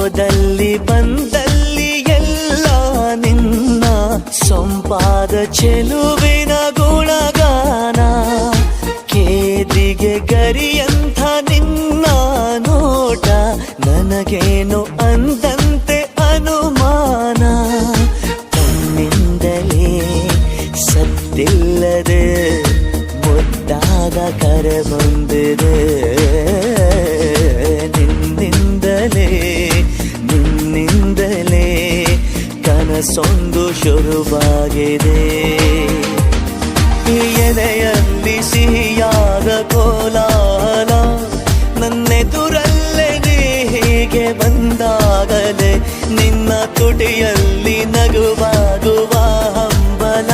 ಹೋದಲ್ಲಿ ಬಂದಲ್ಲಿ ಎಲ್ಲ ನಿನ್ನ ಸೊಂಪಾದ ಚೆಲುವಿನ ಗುಣಗಾನ. ಕೇದಿಗೆ ಗರಿಯಂಥ ನಿನ್ನ ನೋಟ ನನಗೇನು ಅಂದಂತೆ ಅನುಮಾನ. ತನ್ನಿಂದಲೇ ಸತ್ತಿಲ್ಲದೆ ಮುದ್ದಾದ ಕರೆ ಬಂದಿದೆ. ನಿನ್ನಿಂದಲೇ ಕನಸೊಂದು ಶುರುವಾಗಿದೆ. ಎದೆಯಲ್ಲಿ ಸಿಹಿಯಾದ ಕೋಲಾಹಲ ನನ್ನೆದುರಲ್ಲೇ ನೀ ಹೀಗೆ ಬಂದಾಗಲೇ ನಿನ್ನ ತುಟಿಯಲ್ಲಿ ನಗುವಾಗುವ ಹಂಬಲ.